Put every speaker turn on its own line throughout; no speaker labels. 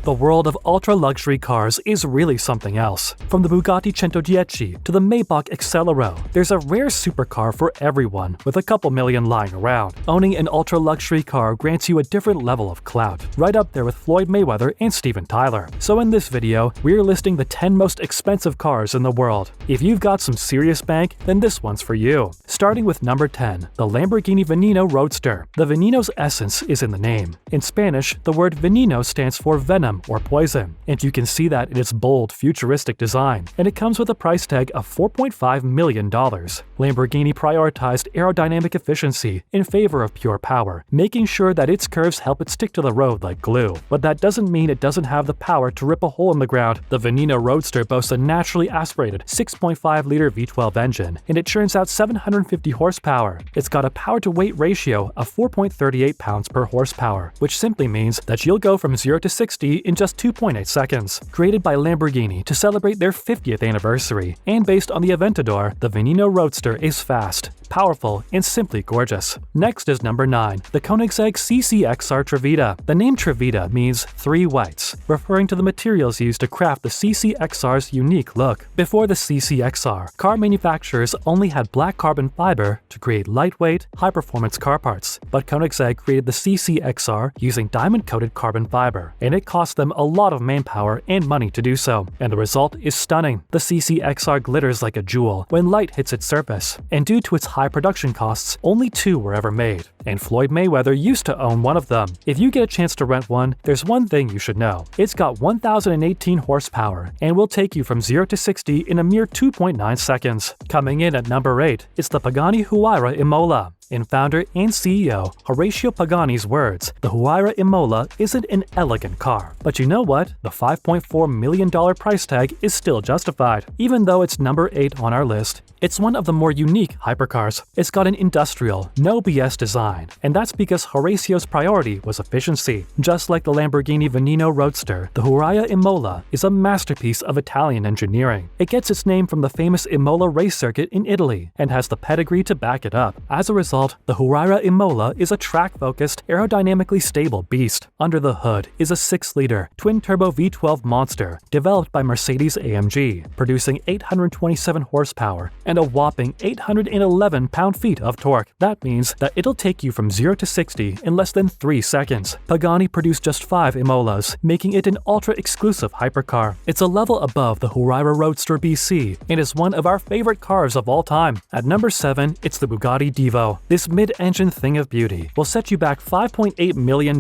The world of ultra-luxury cars is really something else. From the Bugatti 110 to the Maybach Accelero, there's a rare supercar for everyone, with a couple million lying around. Owning an ultra-luxury car grants you a different level of clout, right up there with Floyd Mayweather and Steven Tyler. So in this video, we're listing the 10 most expensive cars in the world. If you've got some serious bank, then this one's for you. Starting with number 10, the Lamborghini Veneno Roadster. The Veneno's essence is in the name. In Spanish, the word veneno stands for venom or poison, and you can see that in its bold, futuristic design, and it comes with a price tag of $4.5 million. Lamborghini prioritized aerodynamic efficiency in favor of pure power, making sure that its curves help it stick to the road like glue. But that doesn't mean it doesn't have the power to rip a hole in the ground. The Veneno Roadster boasts a naturally aspirated 6.5-liter V12 engine, and it churns out 750 horsepower. It's got a power-to-weight ratio of 4.38 pounds per horsepower, which simply means that you'll go from 0 to 60 in just 2.8 seconds. Created by Lamborghini to celebrate their 50th anniversary, and based on the Aventador, the Veneno Roadster is fast, powerful, and simply gorgeous. Next is number 9, the Koenigsegg CCXR Trevita. The name Trevita means 3 whites, referring to the materials used to craft the CCXR's unique look. Before the CCXR, car manufacturers only had black carbon fiber to create lightweight, high-performance car parts, but Koenigsegg created the CCXR using diamond-coated carbon fiber, and it cost them a lot of manpower and money to do so, and the result is stunning. The CCXR glitters like a jewel when light hits its surface, and due to its high production costs, only 2 were ever made, and Floyd Mayweather used to own one of them. If you get a chance to rent one, there's one thing you should know. It's got 1,018 horsepower and will take you from 0 to 60 in a mere 2.9 seconds. Coming in at number 8, it's the Pagani Huayra Imola. In founder and CEO Horacio Pagani's words, the Huayra Imola isn't an elegant car. But you know what? The $5.4 million price tag is still justified. Even though it's number 8 on our list, it's one of the more unique hypercars. It's got an industrial, no BS design, and that's because Horacio's priority was efficiency. Just like the Lamborghini Veneno Roadster, the Huayra Imola is a masterpiece of Italian engineering. It gets its name from the famous Imola race circuit in Italy, and has the pedigree to back it up. As a result, the Huayra Imola is a track-focused, aerodynamically stable beast. Under the hood is a 6-liter, twin-turbo V12 monster developed by Mercedes-AMG, producing 827 horsepower and a whopping 811 pound-feet of torque. That means that it'll take you from 0 to 60 in less than 3 seconds. Pagani produced just 5 Imolas, making it an ultra-exclusive hypercar. It's a level above the Huayra Roadster BC and is one of our favorite cars of all time. At number 7, it's the Bugatti Divo. This mid-engine thing of beauty will set you back $5.8 million,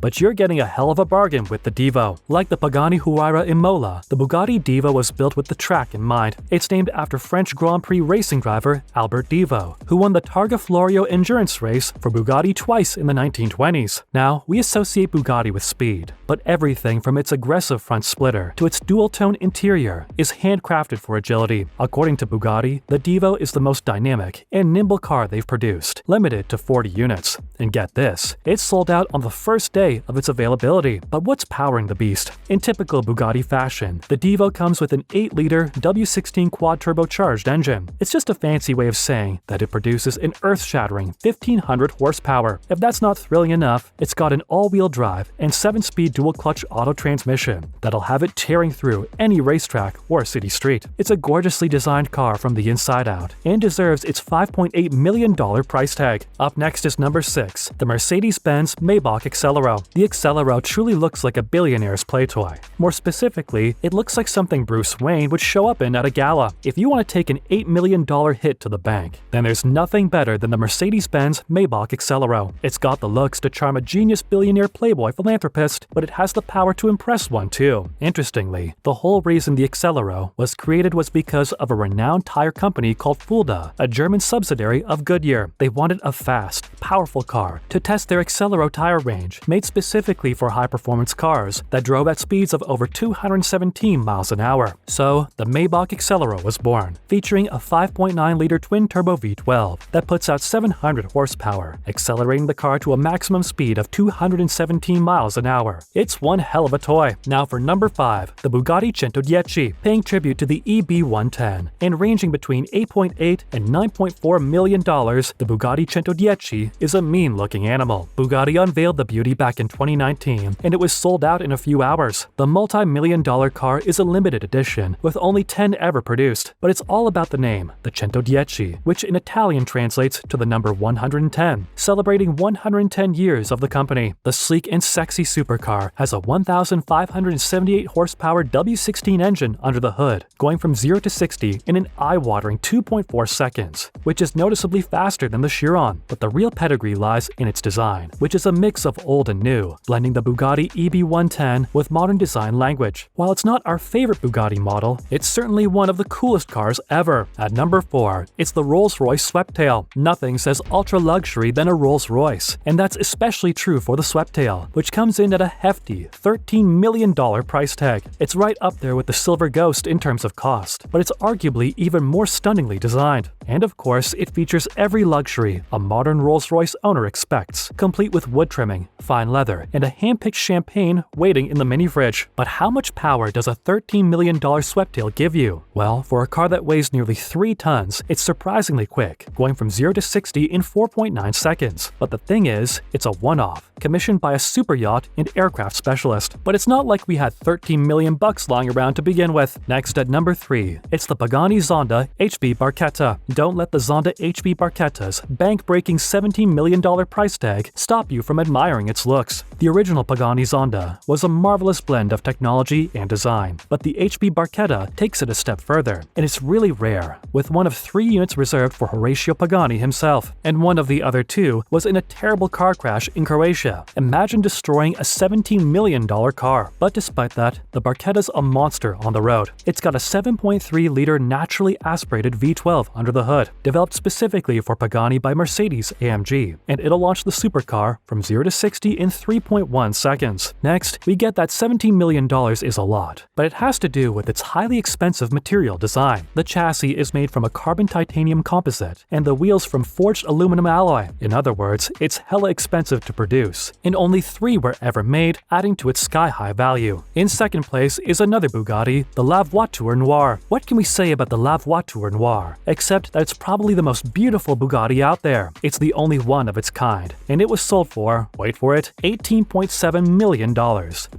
but you're getting a hell of a bargain with the Divo. Like the Pagani Huayra Imola, the Bugatti Divo was built with the track in mind. It's named after French Grand Prix racing driver Albert Divo, who won the Targa Florio endurance race for Bugatti twice in the 1920s. Now, we associate Bugatti with speed, but everything from its aggressive front splitter to its dual-tone interior is handcrafted for agility. According to Bugatti, the Divo is the most dynamic and nimble car they've produced, limited to 40 units. And get this, it's sold out on the first day of its availability. But what's powering the beast? In typical Bugatti fashion, the Divo comes with an 8-liter W16 quad-turbocharged engine. It's just a fancy way of saying that it produces an earth-shattering 1,500 horsepower. If that's not thrilling enough, it's got an all-wheel drive and 7-speed dual-clutch auto transmission that'll have it tearing through any racetrack or city street. It's a gorgeously designed car from the inside out and deserves its $5.8 million price tag. Up next is number 6, the Mercedes-Benz Maybach Accelero. The Accelero truly looks like a billionaire's play toy. More specifically, it looks like something Bruce Wayne would show up in at a gala. If you want to take an $8 million hit to the bank, then there's nothing better than the Mercedes-Benz Maybach Accelero. It's got the looks to charm a genius billionaire playboy philanthropist, but it has the power to impress one too. Interestingly, the whole reason the Accelero was created was because of a renowned tire company called Fulda, a German subsidiary of Goodyear. They wanted a fast, powerful car to test their Accelero tire range, made specifically for high-performance cars that drove at speeds of over 217 miles an hour. So, the Maybach Accelero was born, featuring a 5.9-liter twin-turbo V12 that puts out 700 horsepower, accelerating the car to a maximum speed of 217 miles an hour. It's one hell of a toy. Now for number 5, the Bugatti 110, paying tribute to the EB110, and ranging between $8.8 and $9.4 million, the The Bugatti 110 is a mean-looking animal. Bugatti unveiled the beauty back in 2019, and it was sold out in a few hours. The multi-million-dollar car is a limited edition, with only 10 ever produced, but it's all about the name, the 110, which in Italian translates to the number 110, celebrating 110 years of the company. The sleek and sexy supercar has a 1,578 horsepower W16 engine under the hood, going from 0 to 60 in an eye-watering 2.4 seconds, which is noticeably faster than the Chiron. But the real pedigree lies in its design, which is a mix of old and new, blending the Bugatti EB110 with modern design language. While it's not our favorite Bugatti model, it's certainly one of the coolest cars ever. At number 4, it's the Rolls-Royce Swept Tail. Nothing says ultra-luxury than a Rolls-Royce, and that's especially true for the Swept Tail, which comes in at a hefty $13 million price tag. It's right up there with the Silver Ghost in terms of cost, but it's arguably even more stunningly designed. And of course, it features every luxury a modern Rolls-Royce owner expects, complete with wood trimming, fine leather, and a hand-picked champagne waiting in the mini-fridge. But how much power does a $13 million Swept Tail give you? Well, for a car that weighs nearly 3 tons, it's surprisingly quick, going from 0 to 60 in 4.9 seconds. But the thing is, it's a one-off, commissioned by a super yacht and aircraft specialist. But it's not like we had $13 million lying around to begin with. Next at number 3, it's the Pagani Zonda HB Barchetta. Don't let the Zonda HB Barchetta's bank-breaking $17 million price tag stop you from admiring its looks. The original Pagani Zonda was a marvelous blend of technology and design, but the HB Barchetta takes it a step further, and it's really rare, with one of 3 units reserved for Horatio Pagani himself, and one of the other 2 was in a terrible car crash in Croatia. Imagine destroying a $17 million car. But despite that, the Barchetta's a monster on the road. It's got a 7.3-liter naturally aspirated V12 under the hood, developed specifically for Pagani by Mercedes-AMG, and it'll launch the supercar from 0 to 60 in 3.1 seconds. Next, we get that $17 million is a lot, but it has to do with its highly expensive material design. The chassis is made from a carbon titanium composite, and the wheels from forged aluminum alloy. In other words, it's hella expensive to produce, and only 3 were ever made, adding to its sky-high value. In second place is another Bugatti, the La Voiture Noire. What can we say about the La Voiture Noire, except that it's probably the most beautiful Bugatti out there. It's the only one of its kind, and it was sold for, wait for it, $18.7 million,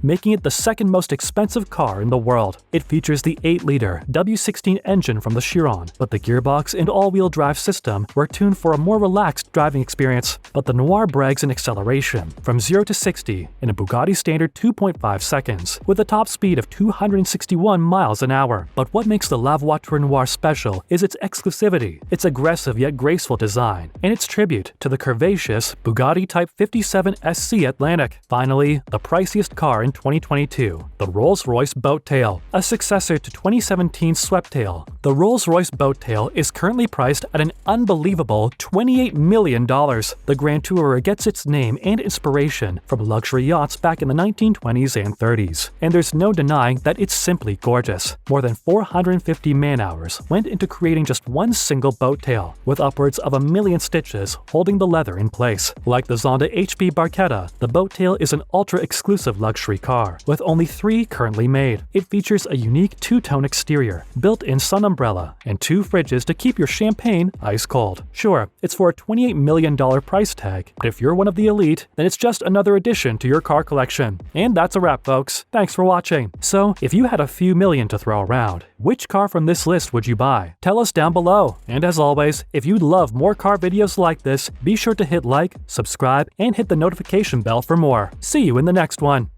making it the second most expensive car in the world. It features the 8-liter W16 engine from the Chiron, but the gearbox and all-wheel drive system were tuned for a more relaxed driving experience. But the Noir brags in acceleration, from 0 to 60 in a Bugatti standard 2.5 seconds, with a top speed of 261 miles an hour. But what makes the La Voiture Noire special is its exclusivity, its aggressive yet graceful design, and its tribute to the curvaceous Bugatti Type 57 SC Atlantic. Finally, the priciest car in 2022, the Rolls-Royce Boat Tail, a successor to 2017's Swept Tail. The Rolls-Royce Boat Tail is currently priced at an unbelievable $28 million. The Grand Tourer gets its name and inspiration from luxury yachts back in the 1920s and 30s, and there's no denying that it's simply gorgeous. More than 450 man-hours went into creating just one single boat tail, with upwards of 1 million stitches holding the leather in place. Like the Zonda HB Barchetta, the Boat Tail is an ultra-exclusive luxury car, with only 3 currently made. It features a unique 2-tone exterior, built-in sun umbrella, and 2 fridges to keep your champagne ice cold. Sure, it's for a $28 million price tag, but if you're one of the elite, then it's just another addition to your car collection. And that's a wrap, folks. Thanks for watching. So, if you had a few million to throw around, which car from this list would you buy? Tell us down below. And as always, if you'd love more car videos like this, be sure to hit like, subscribe, and hit the notification bell for more. See you in the next one.